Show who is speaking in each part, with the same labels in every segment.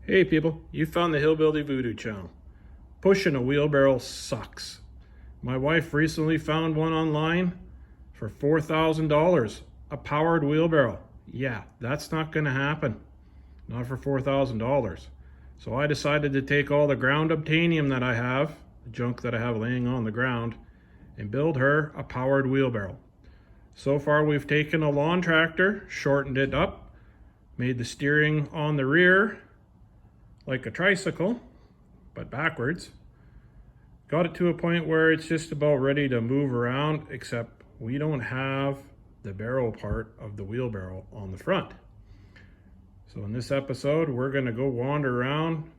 Speaker 1: Hey people, you found the Hillbilly Voodoo channel. Pushing a wheelbarrow sucks. My wife recently found one online for $4,000, a powered wheelbarrow. Yeah, that's not gonna happen. Not for $4,000. So I decided to take all the ground obtainium that I have, the junk that I have laying on the ground, and build her a powered wheelbarrow. So far we've taken a lawn tractor, shortened it up, made the steering on the rear like a tricycle, but backwards. Got it to a point where it's just about ready to move around, except we don't have the barrel part of the wheelbarrow on the front. So in this episode, we're gonna go wander around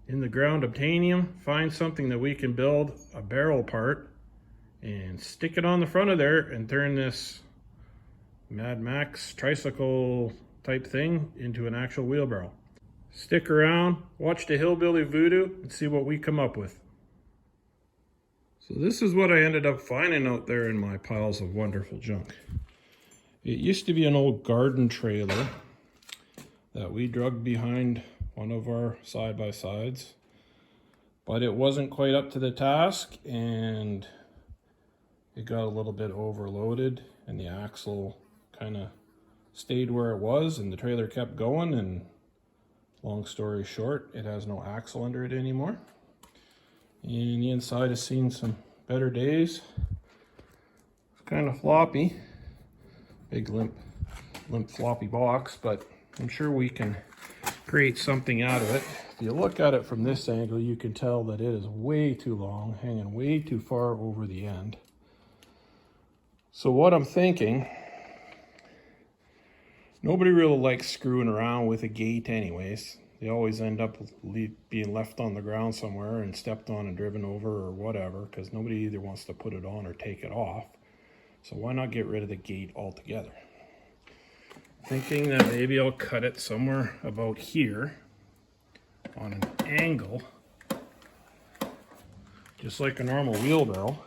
Speaker 1: in the ground obtainium, find something that we can build a barrel part and stick it on the front of there and turn this Mad Max tricycle type thing into an actual wheelbarrow. Stick around, watch the Hillbilly Voodoo, and see what we come up with. So this is what I ended up finding out there in my piles of wonderful junk. It used to be an old garden trailer that we dragged behind one of our side-by-sides, but it wasn't quite up to the task and it got a little bit overloaded and the axle kind of stayed where it was and the trailer kept going, and long story short, it has no axle under it anymore. And the inside has seen some better days. It's kind of floppy. Big limp floppy box, but I'm sure we can create something out of it. If you look at it from this angle, you can tell that it is way too long, hanging way too far over the end. So what I'm thinking, nobody really likes screwing around with a gate anyways. They always end up being left on the ground somewhere and stepped on and driven over or whatever, because nobody either wants to put it on or take it off. So why not get rid of the gate altogether? Thinking that maybe I'll cut it somewhere about here on an angle, just like a normal wheelbarrow.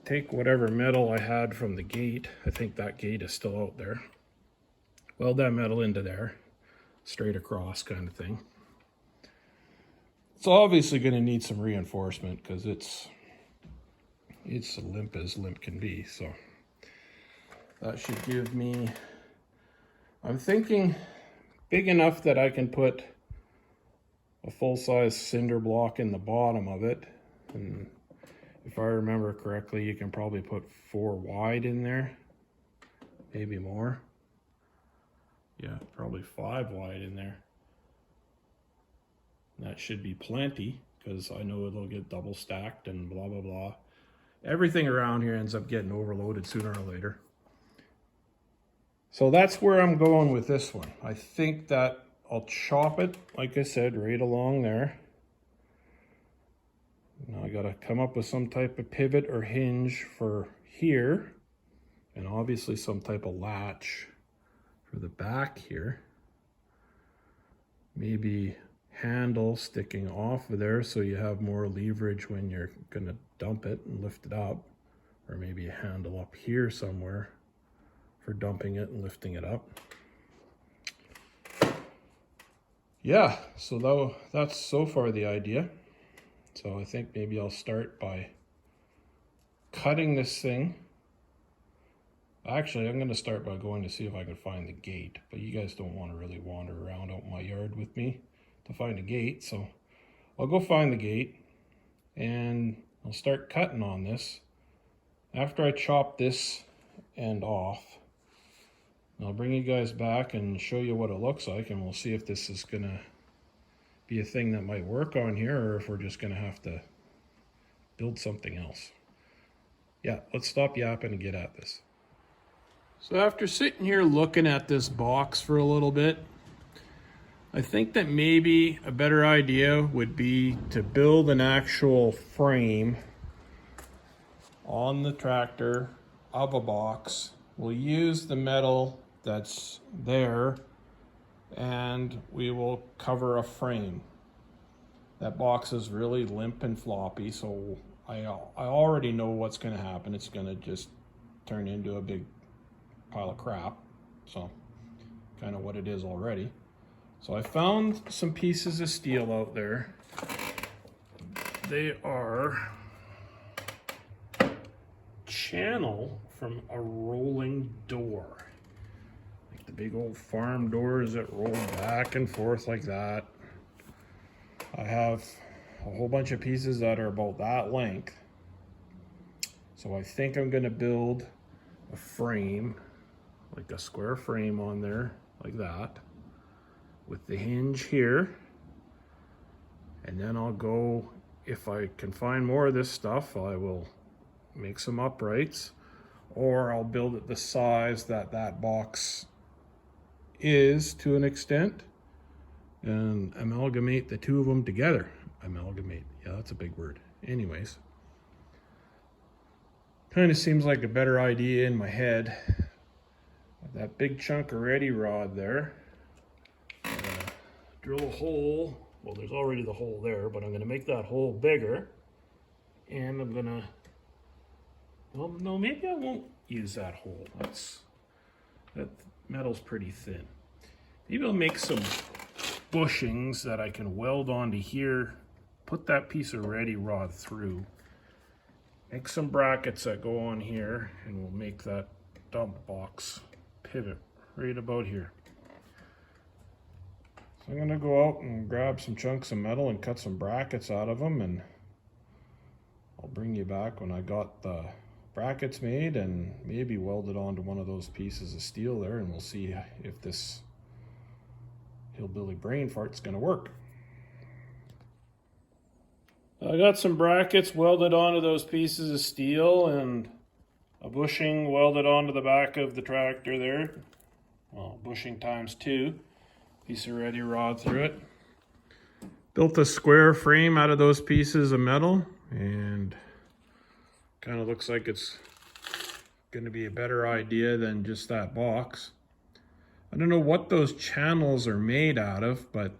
Speaker 1: Take whatever metal I had from the gate. I think that gate is still out there. Weld that metal into there, straight across kind of thing. It's obviously going to need some reinforcement because it's limp as limp can be. So that should give me, I'm thinking, big enough that I can put a full-size cinder block in the bottom of it. And if I remember correctly, you can probably put 4 wide in there, maybe more. Yeah, probably 5 wide in there. That should be plenty, because I know it'll get double stacked and blah, blah, blah. Everything around here ends up getting overloaded sooner or later. So that's where I'm going with this one. I think that I'll chop it, like I said, right along there. Now I gotta come up with some type of pivot or hinge for here, and obviously some type of latch for the back here. Maybe handle sticking off of there so you have more leverage when you're gonna dump it and lift it up, or maybe a handle up here somewhere for dumping it and lifting it up. Yeah, so that's so far the idea. So I think maybe I'll start by cutting this thing. Actually, I'm going to start by going to see if I can find the gate, but you guys don't want to really wander around out my yard with me to find a gate, so I'll go find the gate and I'll start cutting on this. After I chop this end off, I'll bring you guys back and show you what it looks like, and we'll see if this is going to be a thing that might work on here, or if we're just going to have to build something else. Yeah, let's stop yapping and get at this. So after sitting here looking at this box for a little bit, I think that maybe a better idea would be to build an actual frame on the tractor of a box. We'll use the metal that's there and we will cover a frame. That box is really limp and floppy, so I already know what's going to happen. It's going to just turn into a big pile of crap. So kind of what it is already. So I found some pieces of steel out there. They are channel from a rolling door. Like the big old farm doors that roll back and forth like that. I have a whole bunch of pieces that are about that length. So I think I'm gonna build a frame, like a square frame on there, like that, with the hinge here. And then I'll go, if I can find more of this stuff, I will make some uprights, or I'll build it the size that that box is to an extent, and amalgamate the two of them together. Amalgamate, yeah, that's a big word. Anyways, kind of seems like a better idea in my head. That big chunk of ready rod there. Drill a hole. Well, there's already the hole there, but I'm going to make that hole bigger. And I'm going to, well, no, maybe I won't use that hole. That metal's pretty thin. Maybe I'll make some bushings that I can weld onto here, put that piece of ready rod through, make some brackets that go on here, and we'll make that dump box pivot right about here. So I'm gonna go out and grab some chunks of metal and cut some brackets out of them, and I'll bring you back when I got the brackets made and maybe welded onto one of those pieces of steel there, and we'll see if this hillbilly brain fart's gonna work. I got some brackets welded onto those pieces of steel and a bushing welded onto the back of the tractor there. Well, bushing times 2. Piece of ready rod through it. Built a square frame out of those pieces of metal, and kind of looks like it's going to be a better idea than just that box. I don't know what those channels are made out of, but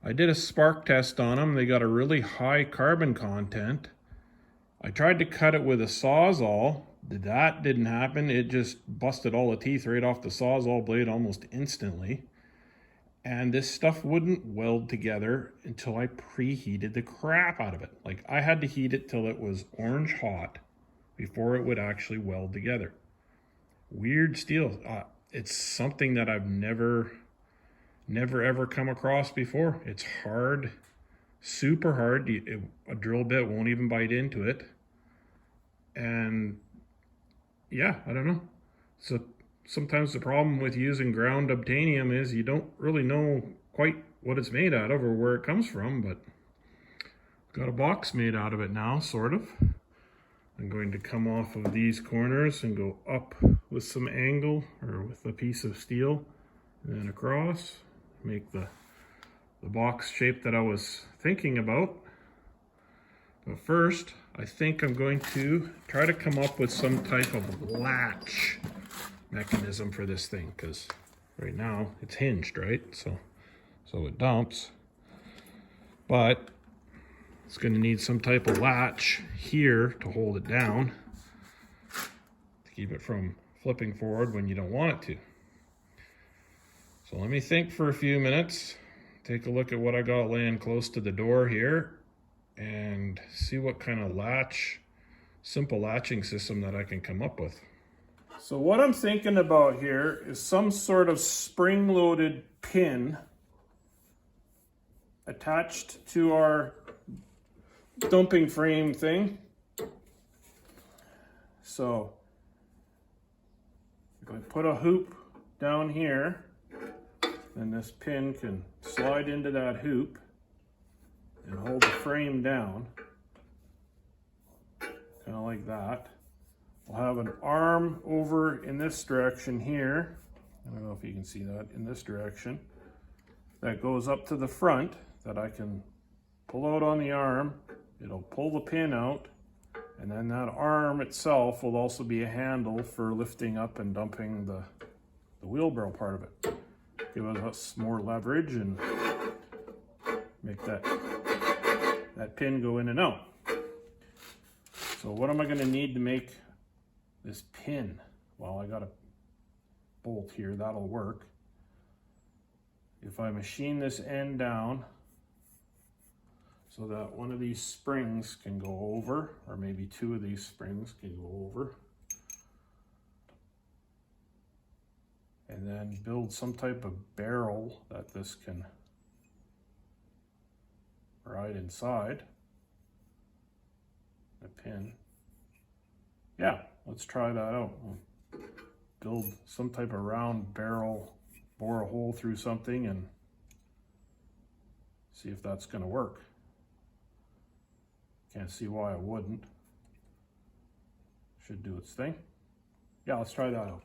Speaker 1: I did a spark test on them. They got a really high carbon content. I tried to cut it with a Sawzall. That didn't happen. It just busted all the teeth right off the Sawzall blade almost instantly. And this stuff wouldn't weld together until I preheated the crap out of it. Like, I had to heat it till it was orange hot before it would actually weld together. Weird steel. It's something that I've never ever come across before. It's hard, super hard. A drill bit won't even bite into it. And yeah, I don't know. So sometimes the problem with using ground obtainium is you don't really know quite what it's made out of or where it comes from, but I've got a box made out of it now, sort of. I'm going to come off of these corners and go up with some angle, or with a piece of steel, and then across, make the box shape that I was thinking about. But first, I think I'm going to try to come up with some type of latch mechanism for this thing, because right now it's hinged, right? So it dumps, but it's going to need some type of latch here to hold it down, to keep it from flipping forward when you don't want it to. So let me think for a few minutes, take a look at what I got laying close to the door here, and see what kind of simple latching system that I can come up with. So what I'm thinking about here is some sort of spring-loaded pin attached to our dumping frame thing. So I'm going to put a hoop down here, and this pin can slide into that hoop and hold the frame down, kind of like that. I'll have an arm over in this direction here. I don't know if you can see that, in this direction. That goes up to the front that I can pull out on the arm. It'll pull the pin out, and then that arm itself will also be a handle for lifting up and dumping the wheelbarrow part of it. Give us more leverage and make that pin go in and out. So what am I going to need to make this pin? Well, I got a bolt here, that'll work. if I machine this end down so that one of these springs can go over, or maybe two of these springs can go over, and then build some type of barrel that this can ride inside the pin. Yeah, let's try that out. We'll build some type of round barrel, bore a hole through something and see if that's going to work. Can't see why it wouldn't. Should do its thing. Yeah, let's try that out.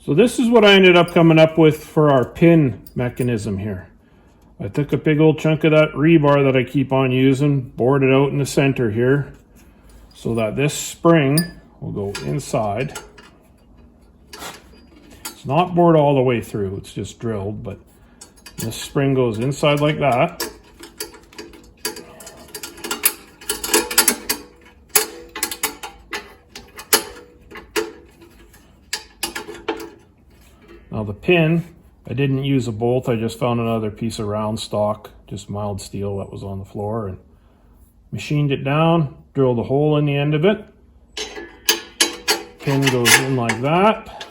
Speaker 1: So this is what I ended up coming up with for our pin mechanism here. I took a big old chunk of that rebar that I keep on using, bored it out in the center here, so that this spring will go inside. It's not bored all the way through, it's just drilled, but this spring goes inside like that. Now the pin, I didn't use a bolt, I just found another piece of round stock, just mild steel that was on the floor, and machined it down, drilled a hole in the end of it. Pin goes in like that.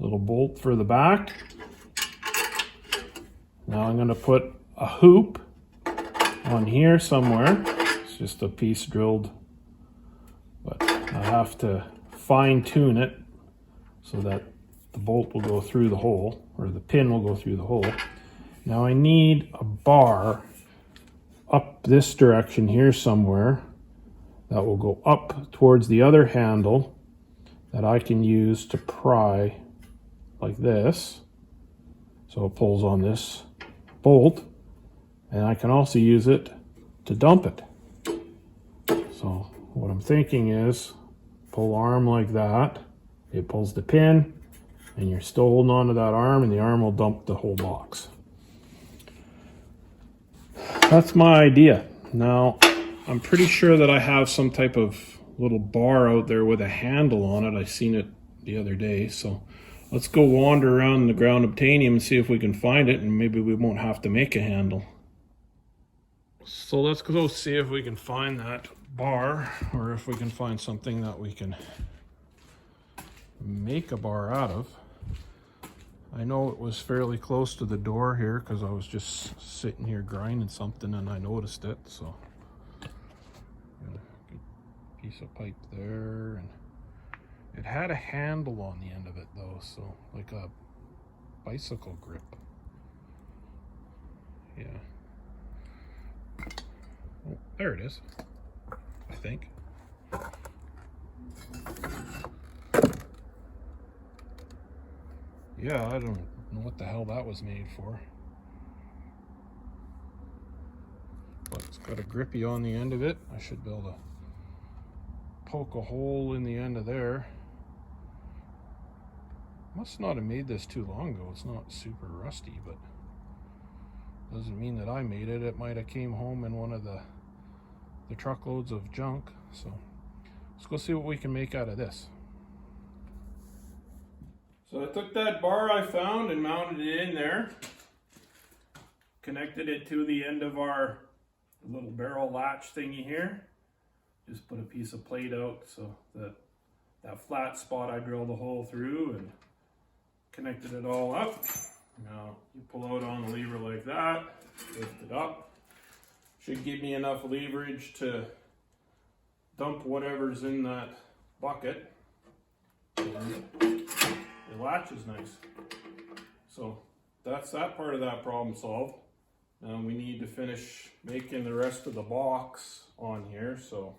Speaker 1: Little bolt for the back. Now I'm going to put a hoop on here somewhere. It's just a piece drilled, but I have to fine tune it so that the bolt will go through the hole, or the pin will go through the hole. Now I need a bar up this direction here somewhere that will go up towards the other handle that I can use to pry like this. So it pulls on this bolt, and I can also use it to dump it. So what I'm thinking is pull arm like that. It pulls the pin, and you're still holding on to that arm, and the arm will dump the whole box. That's my idea. Now, I'm pretty sure that I have some type of little bar out there with a handle on it. I seen it the other day, so let's go wander around the ground obtainium and see if we can find it, and maybe we won't have to make a handle. So let's go see if we can find that bar, or if we can find something that we can make a bar out of. I know it was fairly close to the door here because I was just sitting here grinding something and I noticed it. So good piece of pipe there, and it had a handle on the end of it though, so like a bicycle grip. Yeah. Oh, there it is, I think. Yeah, I don't know what the hell that was made for. But it's got a grippy on the end of it. I should be able to poke a hole in the end of there. Must not have made this too long ago. It's not super rusty, but doesn't mean that I made it. It might have came home in one of the the truckloads of junk. So let's go see what we can make out of this. So I took that bar I found and mounted it in there. Connected it to the end of our little barrel latch thingy here. Just put a piece of plate out so that flat spot I drilled a hole through and connected it all up. Now you pull out on the lever like that, lift it up. Should give me enough leverage to dump whatever's in that bucket. And the latch is nice. So that's that part of that problem solved. Now we need to finish making the rest of the box on here, so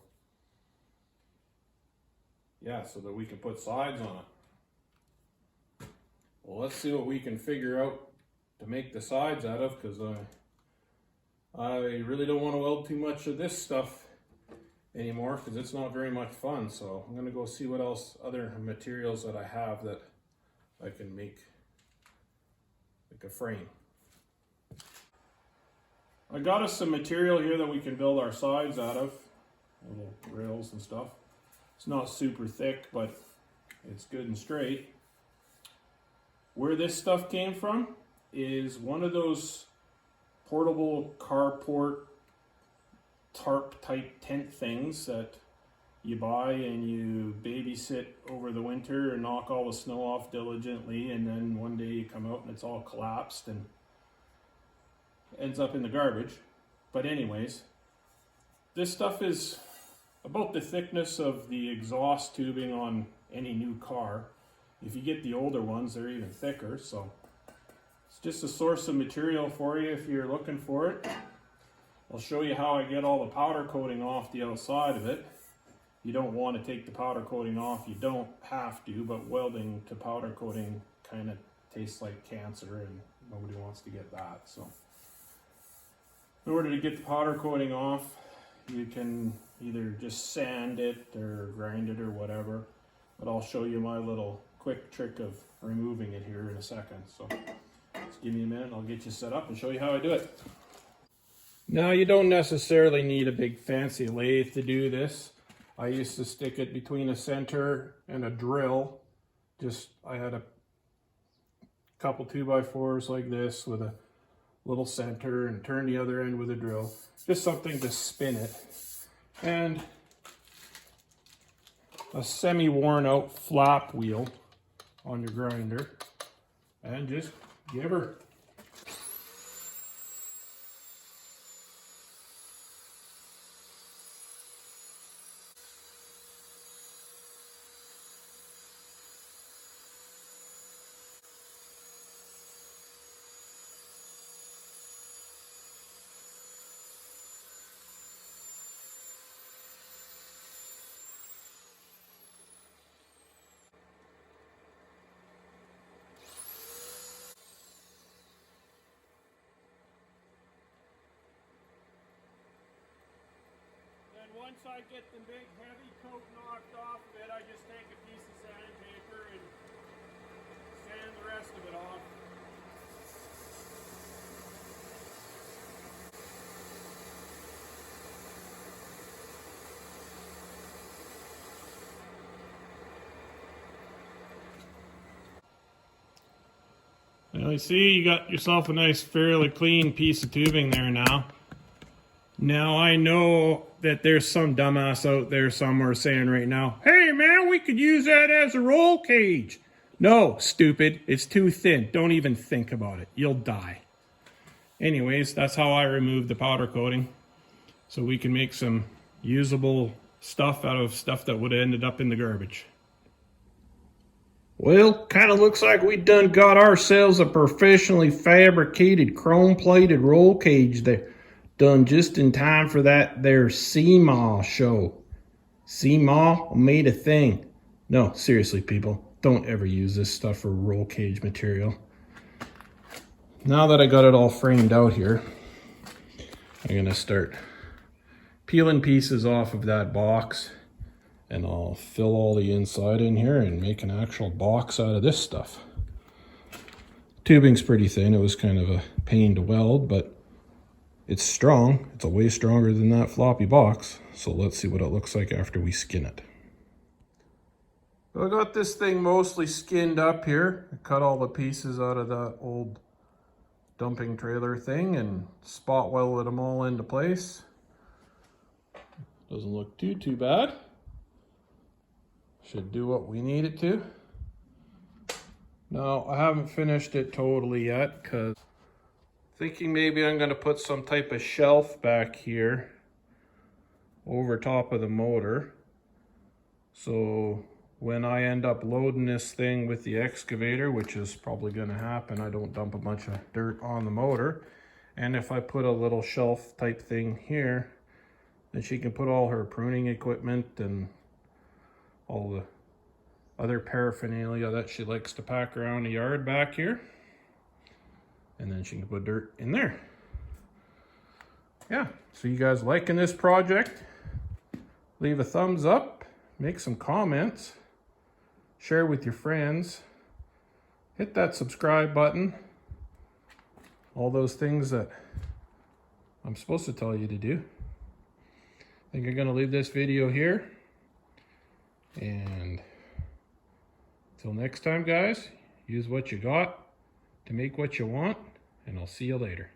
Speaker 1: yeah, so that we can put sides on it. Well, let's see what we can figure out to make the sides out of, because I really don't want to weld too much of this stuff anymore, because it's not very much fun. So I'm going to go see what else, other materials that I have that I can make like a frame. I got us some material here that we can build our sides out of, little rails and stuff. It's not super thick, but it's good and straight. Where this stuff came from is one of those portable carport tarp type tent things that you buy and you babysit over the winter and knock all the snow off diligently, and then one day you come out and it's all collapsed and ends up in the garbage. But anyways, this stuff is about the thickness of the exhaust tubing on any new car. If you get the older ones, they're even thicker. So it's just a source of material for you if you're looking for it. I'll show you how I get all the powder coating off the outside of it. You don't want to take the powder coating off, you don't have to, but welding to powder coating kind of tastes like cancer and nobody wants to get that. So in order to get the powder coating off, you can either just sand it or grind it or whatever, but I'll show you my little quick trick of removing it here in a second. So just give me a minute, I'll get you set up and show you how I do it. Now, you don't necessarily need a big fancy lathe to do this. I used to stick it between a center and a drill. I had a couple 2x4s like this with a little center and turn the other end with a drill. Just something to spin it. And a semi-worn out flap wheel on your grinder. And just give her. Once I get the big heavy coat knocked off of it, I just take a piece of sandpaper and sand the rest of it off. Well, you see, you got yourself a nice, fairly clean piece of tubing there now. Now, I know that there's some dumbass out there somewhere saying right now, hey man, we could use that as a roll cage. No, stupid, it's too thin. Don't even think about it. You'll die. Anyways, that's how I removed the powder coating. So we can make some usable stuff out of stuff that would have ended up in the garbage. Well, kind of looks like we done got ourselves a professionally fabricated chrome-plated roll cage there. Done just in time for that there CMA show. CMA made a thing. No, seriously, people, don't ever use this stuff for roll cage material. Now that I got it all framed out here, I'm gonna start peeling pieces off of that box, and I'll fill all the inside in here and make an actual box out of this stuff. Tubing's pretty thin. It was kind of a pain to weld, but It's strong. It's a way stronger than that floppy box. So let's see what it looks like after we skin it. I got this thing mostly skinned up here. I cut all the pieces out of that old dumping trailer thing and spot welded them all into place. Doesn't look too bad. Should do what we need it to. No, I haven't finished it totally yet because thinking maybe I'm going to put some type of shelf back here over top of the motor. So when I end up loading this thing with the excavator, which is probably going to happen, I don't dump a bunch of dirt on the motor. And if I put a little shelf type thing here, then she can put all her pruning equipment and all the other paraphernalia that she likes to pack around the yard back here. And then she can put dirt in there. Yeah, so you guys liking this project? Leave a thumbs up, make some comments, share with your friends, hit that subscribe button, all those things that I'm supposed to tell you to do. I think I'm gonna leave this video here. And until next time, guys, use what you got to make what you want, and I'll see you later.